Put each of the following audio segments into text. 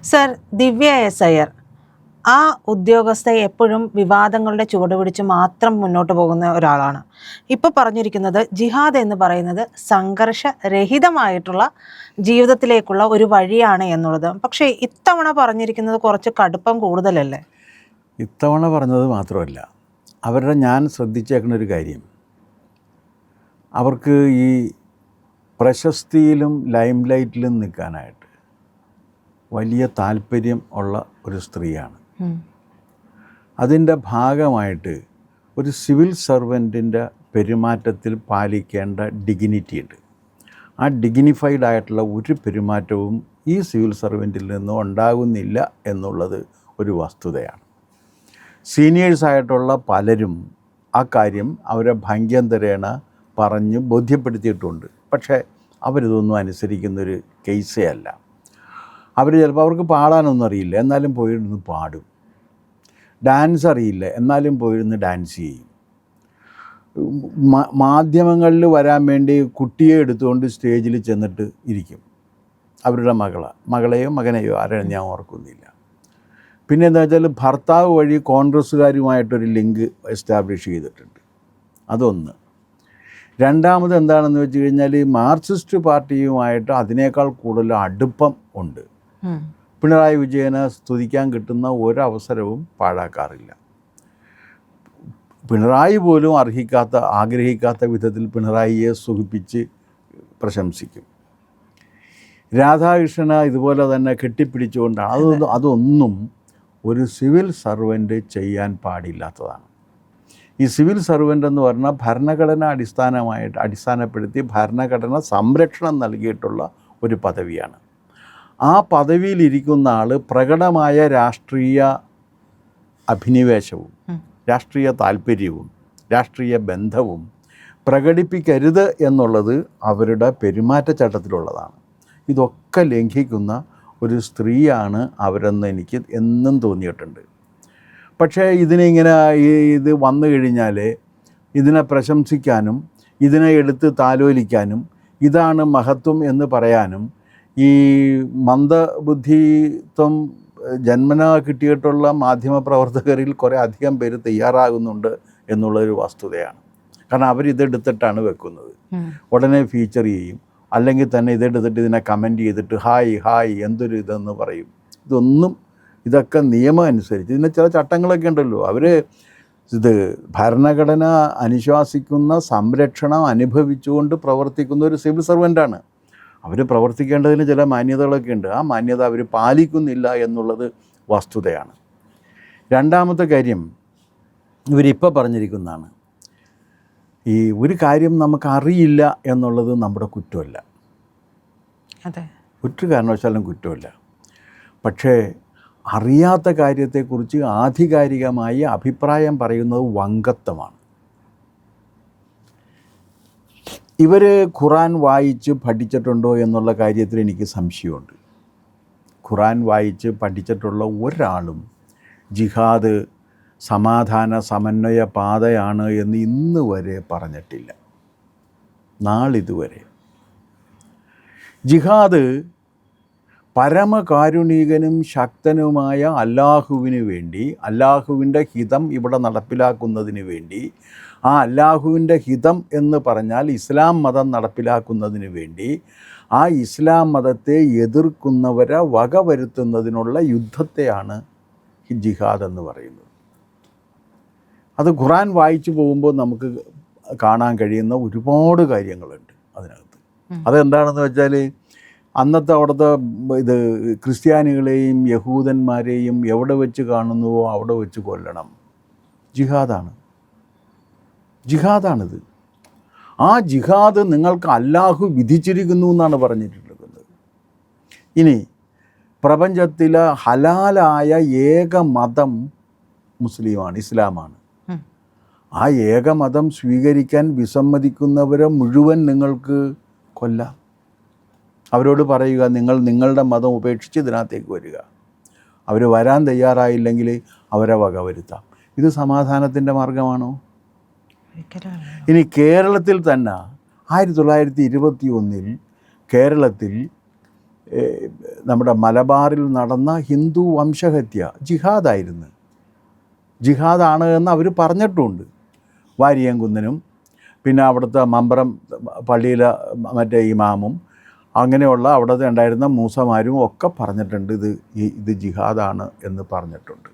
Sir, ദിവ്യ S Iyer ആ ഉദ്യോഗസ്ഥ എപ്പോഴും വിവാദങ്ങളുടെ ചുവടുപിടിച്ച് മാത്രം മുന്നോട്ട് പോകുന്ന ഒരാളാണ്. ഇപ്പോൾ പറഞ്ഞിരിക്കുന്നത് ജിഹാദ് എന്ന് പറയുന്നത് സംഘർഷരഹിതമായിട്ടുള്ള ജീവിതത്തിലേക്കുള്ള ഒരു വഴിയാണ് എന്നുള്ളത്. പക്ഷേ ഇത്തവണ പറഞ്ഞിരിക്കുന്നത് കുറച്ച് കടുപ്പം കൂടുതലല്ലേ? ഇത്തവണ പറഞ്ഞത് മാത്രമല്ല, ഞാൻ ശ്രദ്ധിച്ചേക്കുന്ന ഒരു കാര്യം, അവർക്ക് ഈ പ്രശസ്തിയിലും ലൈം ലൈറ്റിലും നിൽക്കാനായിട്ട് വലിയ താല്പര്യം ഉള്ള ഒരു സ്ത്രീയാണ്. അതിൻ്റെ ഭാഗമായിട്ട് ഒരു സിവിൽ സർവൻറ്റിൻ്റെ പെരുമാറ്റത്തിൽ പാലിക്കേണ്ട ഡിഗ്നിറ്റി ഉണ്ട്. ആ ഡിഗ്നിഫൈഡ് ആയിട്ടുള്ള ഒരു പെരുമാറ്റവും ഈ സിവിൽ സർവൻറ്റിൽ നിന്നും ഉണ്ടാകുന്നില്ല എന്നുള്ളത് ഒരു വസ്തുതയാണ്. സീനിയേഴ്സായിട്ടുള്ള പലരും ആ കാര്യം അവരെ ഭംഗ്യന്തരേണ പറഞ്ഞ് ബോധ്യപ്പെടുത്തിയിട്ടുണ്ട്. പക്ഷേ അവരിതൊന്നും അനുസരിക്കുന്നൊരു കേസേ അല്ല. അവർ ചിലപ്പോൾ അവർക്ക് പാടാനൊന്നും അറിയില്ല, എന്നാലും പോയിരുന്ന് പാടും. ഡാൻസ് അറിയില്ല, എന്നാലും പോയിരുന്ന് ഡാൻസ് ചെയ്യും. മാധ്യമങ്ങളിൽ വരാൻ വേണ്ടി കുട്ടിയെ എടുത്തുകൊണ്ട് സ്റ്റേജിൽ ചെന്നിട്ട് ഇരിക്കും. അവരുടെ മകളെയോ മകനെയോ ആരെയും ഞാൻ ഓർക്കുന്നില്ല. പിന്നെ എന്താ വെച്ചാൽ ഭർത്താവ് വഴി കോൺഗ്രസ്സുകാരുമായിട്ടൊരു ലിങ്ക് എസ്റ്റാബ്ലിഷ് ചെയ്തിട്ടുണ്ട്. അതൊന്ന്. രണ്ടാമത് എന്താണെന്ന് വെച്ച് കഴിഞ്ഞാൽ മാർക്സിസ്റ്റ് പാർട്ടിയുമായിട്ട് അതിനേക്കാൾ കൂടുതൽ അടുപ്പം ഉണ്ട്. പിണറായി വിജയനെ സ്തുതിക്കാൻ കിട്ടുന്ന ഒരവസരവും പാഴാക്കാറില്ല. പിണറായി പോലും ആഗ്രഹിക്കാത്ത വിധത്തിൽ പിണറായിയെ സുഖിപ്പിച്ച് പ്രശംസിക്കും. രാധാകൃഷ്ണനെ ഇതുപോലെ തന്നെ കെട്ടിപ്പിടിച്ചുകൊണ്ടാണ്. അതൊന്നും ഒരു സിവിൽ സർവൻ്റ് ചെയ്യാൻ പാടില്ലാത്തതാണ്. ഈ സിവിൽ സർവൻ്റ് എന്ന് പറഞ്ഞാൽ ഭരണഘടന അടിസ്ഥാനപ്പെടുത്തി ഭരണഘടന സംരക്ഷണം നൽകിയിട്ടുള്ള ഒരു പദവിയാണ്. ആ പദവിയിലിരിക്കുന്ന ആൾ പ്രകടമായ രാഷ്ട്രീയ അഭിനിവേശവും രാഷ്ട്രീയ താല്പര്യവും രാഷ്ട്രീയ ബന്ധവും പ്രകടിപ്പിക്കരുത് എന്നുള്ളത് അവരുടെ പെരുമാറ്റച്ചട്ടത്തിലുള്ളതാണ്. ഇതൊക്കെ ലംഘിക്കുന്ന ഒരു സ്ത്രീയാണ് അവരെന്ന് എനിക്ക് എന്നും തോന്നിയിട്ടുണ്ട്. പക്ഷേ ഇത് വന്നു കഴിഞ്ഞാൽ ഇതിനെ പ്രശംസിക്കാനും ഇതിനെ എടുത്ത് താലോലിക്കാനും ഇതാണ് മഹത്വം എന്ന് പറയാനും ഈ മന്ദബുദ്ധിത്വം ജന്മന കിട്ടിയിട്ടുള്ള മാധ്യമപ്രവർത്തകരിൽ കുറേ അധികം പേര് തയ്യാറാകുന്നുണ്ട് എന്നുള്ളൊരു വസ്തുതയാണ്. കാരണം അവരിതെടുത്തിട്ടാണ് വെക്കുന്നത്. ഉടനെ ഫീച്ചർ ചെയ്യും, അല്ലെങ്കിൽ തന്നെ ഇതെടുത്തിട്ട് ഇതിനെ കമൻറ്റ് ചെയ്തിട്ട് ഹായ് എന്തൊരു ഇതെന്ന് പറയും. ഇതൊക്കെ നിയമം അനുസരിച്ച് ഇതിന് ചില ചട്ടങ്ങളൊക്കെ ഉണ്ടല്ലോ. ഇത് ഭരണഘടന അനുശാസിക്കുന്ന സംരക്ഷണം അനുഭവിച്ചുകൊണ്ട് പ്രവർത്തിക്കുന്ന ഒരു സിവിൽ സർവൻ്റാണ്. അവർ പ്രവർത്തിക്കേണ്ടതിന് ചില മാന്യതകളൊക്കെ ഉണ്ട്. ആ മാന്യത അവർ പാലിക്കുന്നില്ല എന്നുള്ളത് വസ്തുതയാണ്. രണ്ടാമത്തെ കാര്യം ഇവരിപ്പോൾ പറഞ്ഞിരിക്കുന്നതാണ്. ഈ ഒരു കാര്യം നമുക്കറിയില്ല എന്നുള്ളത് നമ്മുടെ കുറ്റമല്ല, ഒരു കാരണവശാലും കുറ്റമല്ല. പക്ഷേ അറിയാത്ത കാര്യത്തെക്കുറിച്ച് ആധികാരികമായി അഭിപ്രായം പറയുന്നത് വങ്കത്വമാണ്. ഇവർ ഖുറാൻ വായിച്ച് പഠിച്ചിട്ടുണ്ടോ എന്നുള്ള കാര്യത്തിൽ എനിക്ക് സംശയമുണ്ട്. ഖുറാൻ വായിച്ച് പഠിച്ചിട്ടുള്ള ഒരാളും ജിഹാദ് സമാധാന സമന്വയ പാതയാണ് എന്ന് ഇന്ന് വരെ പറഞ്ഞിട്ടില്ല, നാളിതുവരെ. ജിഹാദ് പരമകാരുണികനും ശക്തനുമായ അല്ലാഹുവിന് വേണ്ടി, അല്ലാഹുവിൻ്റെ ഹിതം ഇവിടെ നടപ്പിലാക്കുന്നതിന് വേണ്ടി, ആ അല്ലാഹുവിൻ്റെ ഹിതം എന്ന് പറഞ്ഞാൽ ഇസ്ലാം മതം നടപ്പിലാക്കുന്നതിന് വേണ്ടി ആ ഇസ്ലാം മതത്തെ എതിർക്കുന്നവരെ വകവരുത്തുന്നതിനുള്ള യുദ്ധത്തെയാണ് ജിഹാദ് എന്ന് പറയുന്നത്. അത് ഖുറാൻ വായിച്ചു പോകുമ്പോൾ നമുക്ക് കാണാൻ കഴിയുന്ന ഒരുപാട് കാര്യങ്ങളുണ്ട് അതിനകത്ത്. അതെന്താണെന്ന് വെച്ചാൽ അന്നത്തെ അവിടുത്തെ ക്രിസ്ത്യാനികളെയും യഹൂദന്മാരെയും എവിടെ വെച്ച് കാണുന്നുവോ അവിടെ വെച്ച് കൊല്ലണം. ജിഹാദാണിത്. ആ ജിഹാദ് നിങ്ങൾക്ക് അല്ലാഹു വിധിച്ചിരിക്കുന്നു എന്നാണ് പറഞ്ഞിട്ടുള്ളത്. ഇനി പ്രപഞ്ചത്തിലെ ഹലാലായ ഏക മതം ഇസ്ലാമാണ്. ആ ഏക മതം സ്വീകരിക്കാൻ വിസമ്മതിക്കുന്നവരെ മുഴുവൻ നിങ്ങൾക്ക് കൊല്ലാം. അവരോട് പറയുക, നിങ്ങളുടെ മതം ഉപേക്ഷിച്ച് ഇതിനകത്തേക്ക് വരിക. അവർ വരാൻ തയ്യാറായില്ലെങ്കിൽ അവരെ വകവരുത്താം. ഇത് സമാധാനത്തിൻ്റെ മാർഗമാണോ? ഇനി കേരളത്തിൽ തന്നെ 1921 കേരളത്തിൽ നമ്മുടെ മലബാറിൽ നടന്ന ഹിന്ദു വംശഹത്യ ജിഹാദായിരുന്നു. ജിഹാദാണ് എന്ന് അവർ പറഞ്ഞിട്ടുമുണ്ട്. വാരിയംകുന്നനും പിന്നെ അവിടുത്തെ മമ്പറം പള്ളിയിലെ മറ്റേ ഇമാമും അങ്ങനെയുള്ള അവിടുത്തെ ഉണ്ടായിരുന്ന മൂസമാരും ഒക്കെ പറഞ്ഞിട്ടുണ്ട് ഇത് ജിഹാദാണ് എന്ന് പറഞ്ഞിട്ടുണ്ട്.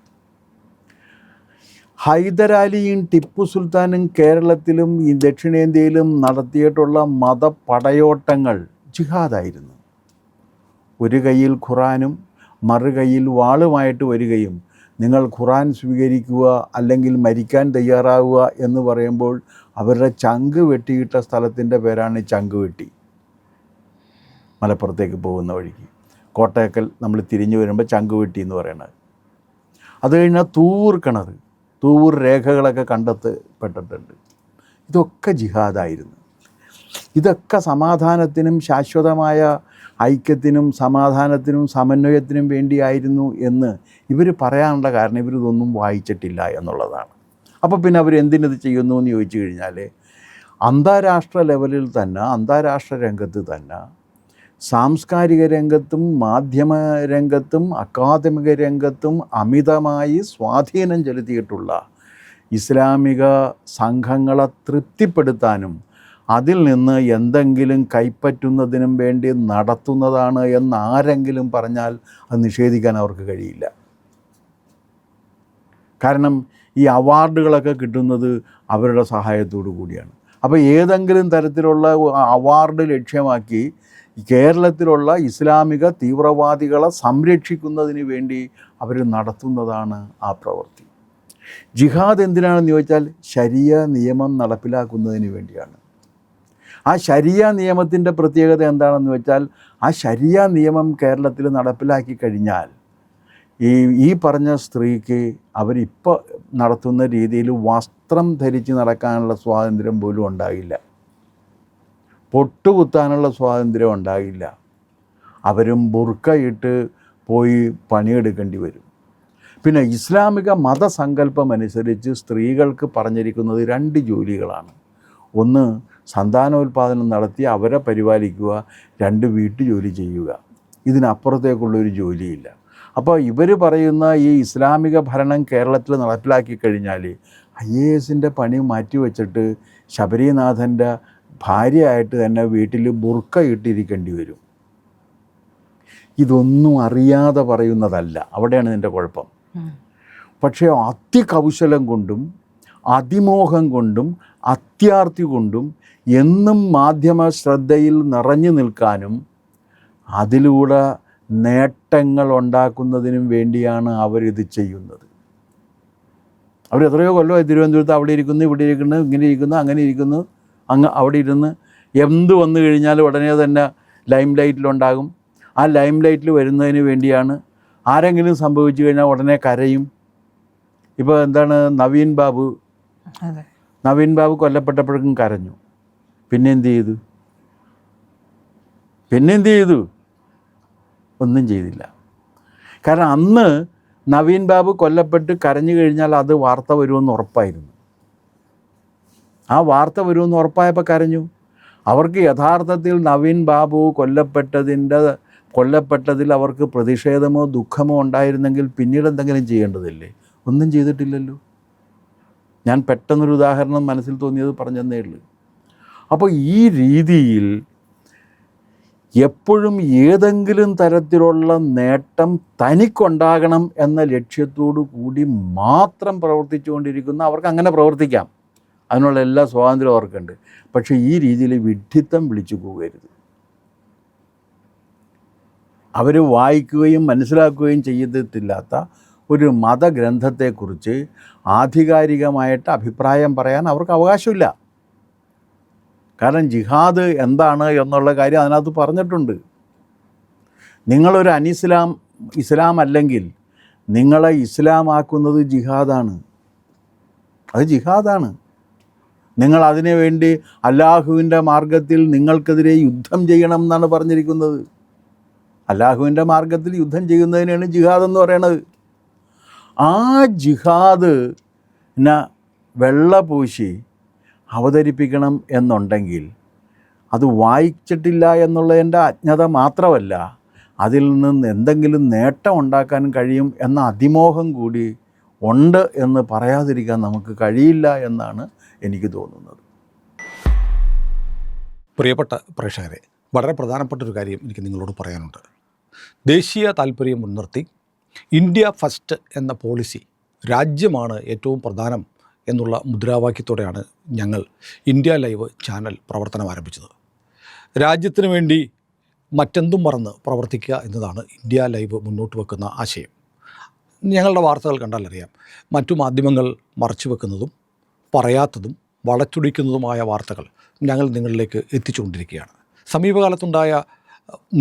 ഹൈദരാലിയും ടിപ്പു സുൽത്താനും കേരളത്തിലും ഈ ദക്ഷിണേന്ത്യയിലും നടത്തിയിട്ടുള്ള മതപടയോട്ടങ്ങൾ ജിഹാദായിരുന്നു. ഒരു കയ്യിൽ ഖുറാനും മറുകൈയിൽ വാളുമായിട്ട് വരികയും നിങ്ങൾ ഖുറാൻ സ്വീകരിക്കുക അല്ലെങ്കിൽ മരിക്കാൻ തയ്യാറാവുക എന്ന് പറയുമ്പോൾ അവരുടെ ചങ്ക് വെട്ടിയിട്ട സ്ഥലത്തിൻ്റെ പേരാണ് ചങ്കുവെട്ടി. മലപ്പുറത്തേക്ക് പോകുന്ന വഴിക്ക് കോട്ടയക്കൽ നമ്മൾ തിരിഞ്ഞു വരുമ്പോൾ ചങ്കുവെട്ടി എന്ന് പറയുന്നത്. അത് കഴിഞ്ഞാൽ തൂവൂർ കിണർ, തൂവൂർ രേഖകളൊക്കെ കണ്ടെത്തപ്പെട്ടിട്ടുണ്ട്. ഇതൊക്കെ ജിഹാദായിരുന്നു. ഇതൊക്കെ സമാധാനത്തിനും ശാശ്വതമായ ഐക്യത്തിനും സമാധാനത്തിനും സമന്വയത്തിനും വേണ്ടിയായിരുന്നു എന്ന് ഇവർ പറയാനുള്ള കാരണം ഇവരിതൊന്നും വായിച്ചിട്ടില്ല എന്നുള്ളതാണ്. അപ്പോൾ പിന്നെ അവർ എന്തിനത് ചെയ്യുന്നു എന്ന് ചോദിച്ചു കഴിഞ്ഞാൽ അന്താരാഷ്ട്ര ലെവലിൽ തന്നെ, അന്താരാഷ്ട്ര രംഗത്ത് തന്നെ സാംസ്കാരിക രംഗത്തും മാധ്യമ രംഗത്തും അക്കാദമിക രംഗത്തും അമിതമായി സ്വാധീനം ചെലുത്തിയിട്ടുള്ള ഇസ്ലാമിക സംഘങ്ങളെ തൃപ്തിപ്പെടുത്താനും അതിൽ നിന്ന് എന്തെങ്കിലും കൈപ്പറ്റുന്നതിനും വേണ്ടി നടത്തുന്നതാണ് എന്ന് ആരെങ്കിലും പറഞ്ഞാൽ അത് നിഷേധിക്കാൻ അവർക്ക് കഴിയില്ല. കാരണം ഈ അവാർഡുകളൊക്കെ കിട്ടുന്നത് അവരുടെ സഹായത്തോടു കൂടിയാണ്. അപ്പോൾ ഏതെങ്കിലും തരത്തിലുള്ള അവാർഡ് ലക്ഷ്യമാക്കി കേരളത്തിലുള്ള ഇസ്ലാമിക തീവ്രവാദികളെ സംരക്ഷിക്കുന്നതിന് വേണ്ടി അവർ നടത്തുന്നതാണ് ആ പ്രവൃത്തി. ജിഹാദ് എന്തിനാണെന്ന് ചോദിച്ചാൽ ശരിയ നിയമം നടപ്പിലാക്കുന്നതിന് വേണ്ടിയാണ്. ആ ശരിയ നിയമത്തിൻ്റെ പ്രത്യേകത എന്താണെന്ന് വെച്ചാൽ ആ ശരിയ നിയമം കേരളത്തിൽ നടപ്പിലാക്കി കഴിഞ്ഞാൽ ഈ പറഞ്ഞ സ്ത്രീക്ക് അവരിപ്പോൾ നടത്തുന്ന രീതിയിൽ വസ്ത്രം ധരിച്ച് നടക്കാനുള്ള സ്വാതന്ത്ര്യം പോലും ഉണ്ടാകില്ല, പൊട്ടുകുത്താനുള്ള സ്വാതന്ത്ര്യം ഉണ്ടാകില്ല. അവരും ബുർക്കയിട്ട് പോയി പണിയെടുക്കേണ്ടി വരും. പിന്നെ ഇസ്ലാമിക മതസങ്കല്പം അനുസരിച്ച് സ്ത്രീകൾക്ക് പറഞ്ഞിരിക്കുന്നത് 2 ജോലികളാണ്. ഒന്ന് സന്താനോൽപാദനം നടത്തി അവരെ പരിപാലിക്കുക, 2 വീട്ടുജോലി ചെയ്യുക. ഇതിനപ്പുറത്തേക്കുള്ളൊരു ജോലിയില്ല. അപ്പോൾ ഇവർ പറയുന്ന ഈ ഇസ്ലാമിക ഭരണം കേരളത്തിൽ നടപ്പിലാക്കി കഴിഞ്ഞാൽ IASൻ്റെ പണി മാറ്റിവെച്ചിട്ട് ശബരിനാഥൻ്റെ ഭാര്യയായിട്ട് തന്നെ വീട്ടിൽ ബുർക്ക ഇട്ടിരിക്കേണ്ടി വരും. ഇതൊന്നും അറിയാതെ പറയുന്നതല്ല, അവിടെയാണ് ഇതിൻ്റെ കുഴപ്പം. പക്ഷേ അതികൗശലം കൊണ്ടും അതിമോഹം കൊണ്ടും അത്യാർത്തി കൊണ്ടും എന്നും മാധ്യമ ശ്രദ്ധയിൽ നിറഞ്ഞു നിൽക്കാനും അതിലൂടെ നേട്ടങ്ങൾ ഉണ്ടാക്കുന്നതിനും വേണ്ടിയാണ് അവരിത് ചെയ്യുന്നത്. അവർ എത്രയോ കൊല്ലമായി തിരുവനന്തപുരത്ത് അവിടെ ഇരിക്കുന്നു, ഇവിടെ ഇരിക്കുന്നു, ഇങ്ങനെ ഇരിക്കുന്നു, അങ്ങനെ ഇരിക്കുന്നു, അവിടെ ഇരുന്ന് എന്ത് വന്നു കഴിഞ്ഞാലും ഉടനെ തന്നെ ലൈം ലൈറ്റിലുണ്ടാകും. ആ ലൈം ലൈറ്റിൽ വരുന്നതിന് വേണ്ടിയാണ്. ആരെങ്കിലും സംഭവിച്ചു കഴിഞ്ഞാൽ ഉടനെ കരയും. ഇപ്പോൾ എന്താണ് നവീൻ ബാബു കൊല്ലപ്പെട്ടപ്പോഴേക്കും കരഞ്ഞു. പിന്നെന്ത് ചെയ്തു? ഒന്നും ചെയ്തില്ല. കാരണം അന്ന് നവീൻ ബാബു കൊല്ലപ്പെട്ട് കരഞ്ഞു കഴിഞ്ഞാൽ അത് വാർത്ത വരുമെന്ന് ഉറപ്പായിരുന്നു. ആ വാർത്ത വരുമെന്ന് ഉറപ്പായപ്പോൾ കരഞ്ഞു. അവർക്ക് യഥാർത്ഥത്തിൽ നവീൻ ബാബു കൊല്ലപ്പെട്ടതിൽ അവർക്ക് പ്രതിഷേധമോ ദുഃഖമോ ഉണ്ടായിരുന്നെങ്കിൽ പിന്നീട് എന്തെങ്കിലും ചെയ്യേണ്ടതില്ലേ? ഒന്നും ചെയ്തിട്ടില്ലല്ലോ. ഞാൻ പെട്ടെന്നൊരു ഉദാഹരണം മനസ്സിൽ തോന്നിയത് പറഞ്ഞതേ ഉള്ളൂ. അപ്പോൾ ഈ രീതിയിൽ എപ്പോഴും ഏതെങ്കിലും തരത്തിലുള്ള നേട്ടം തനിക്കുണ്ടാകണം എന്ന ലക്ഷ്യത്തോടു കൂടി മാത്രം പ്രവർത്തിച്ചുകൊണ്ടിരിക്കുന്ന അവർക്ക് അങ്ങനെ പ്രവർത്തിക്കാം, അതിനുള്ള എല്ലാ സ്വാതന്ത്ര്യവും അവർക്കുണ്ട്. പക്ഷേ ഈ രീതിയിൽ വിഡ്ഢിത്തം വിളിച്ചു പോകരുത്. അവർ വായിക്കുകയും മനസ്സിലാക്കുകയും ചെയ്തിട്ടില്ലാത്ത ഒരു മതഗ്രന്ഥത്തെക്കുറിച്ച് ആധികാരികമായിട്ട് അഭിപ്രായം പറയാൻ അവർക്ക് അവകാശമില്ല. കാരണം ജിഹാദ് എന്താണ് എന്നുള്ള കാര്യം അതിനകത്ത് പറഞ്ഞിട്ടുണ്ട്. നിങ്ങളൊരു ഇസ്ലാം അല്ലെങ്കിൽ നിങ്ങളെ ഇസ്ലാമാക്കുന്നത് ജിഹാദാണ്. അത് ജിഹാദാണ്. നിങ്ങൾ അതിനു വേണ്ടി അല്ലാഹുവിൻ്റെ മാർഗത്തിൽ നിങ്ങൾക്കെതിരെ യുദ്ധം ചെയ്യണം എന്നാണ് പറഞ്ഞിരിക്കുന്നത്. അല്ലാഹുവിൻ്റെ മാർഗത്തിൽ യുദ്ധം ചെയ്യുന്നതിനാണ് ജിഹാദ് എന്ന് പറയുന്നത്. ആ ജിഹാദിനെ വെള്ളപൂശി അവതരിപ്പിക്കണം എന്നുണ്ടെങ്കിൽ അത് വായിച്ചിട്ടില്ല എന്നുള്ളതിൻ്റെ അജ്ഞത മാത്രമല്ല, അതിൽ നിന്ന് എന്തെങ്കിലും നേട്ടം ഉണ്ടാക്കാൻ കഴിയും എന്ന അതിമോഹം കൂടി ഉണ്ട് എന്ന് പറയാതിരിക്കാൻ നമുക്ക് കഴിയില്ല എന്നാണ് എനിക്ക് തോന്നുന്നത്. പ്രിയപ്പെട്ട പ്രേക്ഷകരെ, വളരെ പ്രധാനപ്പെട്ട ഒരു കാര്യം എനിക്ക് നിങ്ങളോട് പറയാനുണ്ട്. ദേശീയ താല്പര്യം മുൻനിർത്തി ഇന്ത്യ ഫസ്റ്റ് എന്ന പോളിസി, രാജ്യമാണ് ഏറ്റവും പ്രധാനം എന്നുള്ള മുദ്രാവാക്യത്തോടെയാണ് ഞങ്ങൾ ഇന്ത്യ ലൈവ് ചാനൽ പ്രവർത്തനം ആരംഭിച്ചത്. രാജ്യത്തിന് വേണ്ടി മറ്റെന്തും മറന്ന് പ്രവർത്തിക്കുക എന്നതാണ് ഇന്ത്യ ലൈവ് മുന്നോട്ട് വെക്കുന്ന ആശയം. ഞങ്ങളുടെ വാർത്തകൾ കണ്ടാലറിയാം, മറ്റു മാധ്യമങ്ങൾ മറച്ചു വെക്കുന്നതും പറയാത്തതും വളച്ചൊടിക്കുന്നതുമായ വാർത്തകൾ ഞങ്ങൾ നിങ്ങളിലേക്ക് എത്തിച്ചുകൊണ്ടിരിക്കുകയാണ്. സമീപകാലത്തുണ്ടായ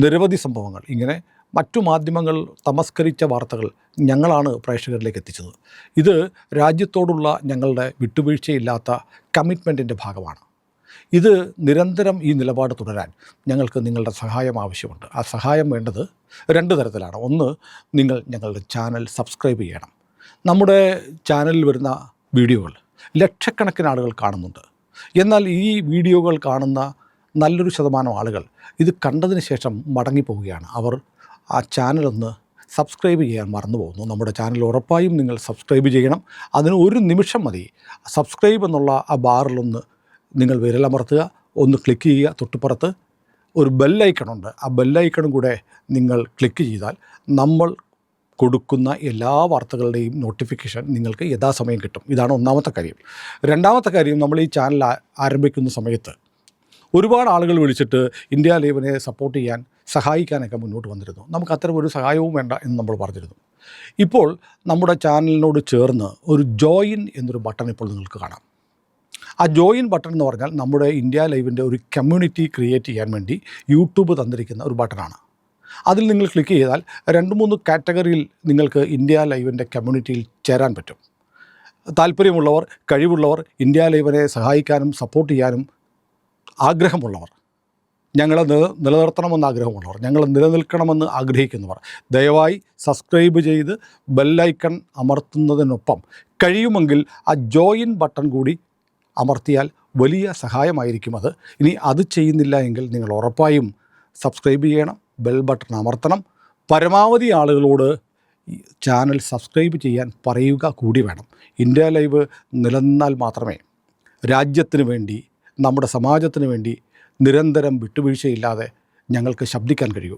നിരവധി സംഭവങ്ങൾ, ഇങ്ങനെ മറ്റു മാധ്യമങ്ങൾ തമസ്കരിച്ച വാർത്തകൾ ഞങ്ങളാണ് പ്രേക്ഷകരിലേക്ക് എത്തിച്ചത്. ഇത് രാജ്യത്തോടുള്ള ഞങ്ങളുടെ വിട്ടുവീഴ്ചയില്ലാത്ത കമ്മിറ്റ്മെൻറ്റിൻ്റെ ഭാഗമാണ്. ഇത് നിരന്തരം ഈ നിലപാട് തുടരാൻ ഞങ്ങൾക്ക് നിങ്ങളുടെ സഹായം ആവശ്യമുണ്ട്. ആ സഹായം വേണ്ടത് 2 തരത്തിലാണ്. ഒന്ന്, നിങ്ങൾ ഞങ്ങളുടെ ചാനൽ സബ്സ്ക്രൈബ് ചെയ്യണം. നമ്മുടെ ചാനലിൽ വരുന്ന വീഡിയോകൾ ലക്ഷക്കണക്കിന് ആളുകൾ കാണുന്നുണ്ട്. എന്നാൽ ഈ വീഡിയോകൾ കാണുന്ന നല്ലൊരു ശതമാനം ആളുകൾ ഇത് കണ്ടതിന് ശേഷം മടങ്ങിപ്പോവുകയാണ്. അവർ ആ ചാനലൊന്ന് സബ്സ്ക്രൈബ് ചെയ്യാൻ മറന്നു പോകുന്നു. നമ്മുടെ ചാനൽ ഉറപ്പായും നിങ്ങൾ സബ്സ്ക്രൈബ് ചെയ്യണം. അതിന് 1 നിമിഷം മതി. സബ്സ്ക്രൈബ് എന്നുള്ള ആ ബാറിലൊന്ന് നിങ്ങൾ വിരലമർത്തുക, ഒന്ന് ക്ലിക്ക് ചെയ്യുക. തൊട്ടുപുറത്ത് ഒരു ബെല്ലൈക്കണുണ്ട്. ആ ബെല്ലൈക്കണും കൂടെ നിങ്ങൾ ക്ലിക്ക് ചെയ്താൽ നമ്മൾ കൊടുക്കുന്ന എല്ലാ വാർത്തകളുടെയും നോട്ടിഫിക്കേഷൻ നിങ്ങൾക്ക് യഥാസമയം കിട്ടും. ഇതാണ് ഒന്നാമത്തെ കാര്യം. രണ്ടാമത്തെ കാര്യം, നമ്മൾ ഈ ചാനൽ ആരംഭിക്കുന്ന സമയത്ത് ഒരുപാട് ആളുകൾ വിളിച്ചിട്ട് ഇന്ത്യ ലൈവിനെ സപ്പോർട്ട് ചെയ്യാൻ, സഹായിക്കാനൊക്കെ മുന്നോട്ട് വന്നിരുന്നു. നമുക്ക് അത്തരം ഒരു സഹായവും വേണ്ട എന്ന് നമ്മൾ പറഞ്ഞിരുന്നു. ഇപ്പോൾ നമ്മുടെ ചാനലിനോട് ചേർന്ന് ഒരു ജോയിൻ എന്നൊരു ബട്ടൺ ഇപ്പോൾ നിങ്ങൾക്ക് കാണാം. ആ ജോയിൻ ബട്ടൺ എന്ന് പറഞ്ഞാൽ നമ്മുടെ ഇന്ത്യ ലൈവിൻ്റെ ഒരു കമ്മ്യൂണിറ്റി ക്രിയേറ്റ് ചെയ്യാൻ വേണ്ടി യൂട്യൂബ് തന്നിരിക്കുന്ന ഒരു ബട്ടണാണ്. അതിൽ നിങ്ങൾ ക്ലിക്ക് ചെയ്താൽ 2-3 കാറ്റഗറിയിൽ നിങ്ങൾക്ക് ഇന്ത്യ ലൈവിൻ്റെ കമ്മ്യൂണിറ്റിയിൽ ചേരാൻ പറ്റും. താല്പര്യമുള്ളവർ, കഴിവുള്ളവർ, ഇന്ത്യ ലൈവിനെ സഹായിക്കാനും സപ്പോർട്ട് ചെയ്യാനും ആഗ്രഹമുള്ളവർ, ഞങ്ങളെ നിലനിർത്തണമെന്ന് ആഗ്രഹമുള്ളവർ, ഞങ്ങൾ നിലനിൽക്കണമെന്ന് ആഗ്രഹിക്കുന്നവർ ദയവായി സബ്സ്ക്രൈബ് ചെയ്ത് ബെല്ലൈക്കൺ അമർത്തുന്നതിനൊപ്പം കഴിയുമെങ്കിൽ ആ ജോയിൻ ബട്ടൺ കൂടി അമർത്തിയാൽ വലിയ സഹായമായിരിക്കും അത്. ഇനി അത് ചെയ്യുന്നില്ല എങ്കിൽ നിങ്ങൾ ഉറപ്പായും സബ്സ്ക്രൈബ് ചെയ്യണം, ബെൽ ബട്ടൺ അമർത്തണം. പരമാവധി ആളുകളോട് ചാനൽ സബ്സ്ക്രൈബ് ചെയ്യാൻ പറയുക കൂടി വേണം. ഇന്ത്യ ലൈവ് നിലനിന്നാൽ മാത്രമേ രാജ്യത്തിന് വേണ്ടി, നമ്മുടെ സമാജത്തിന് വേണ്ടി നിരന്തരം വിട്ടുവീഴ്ചയില്ലാതെ ഞങ്ങൾക്ക് ശബ്ദിക്കാൻ കഴിയൂ.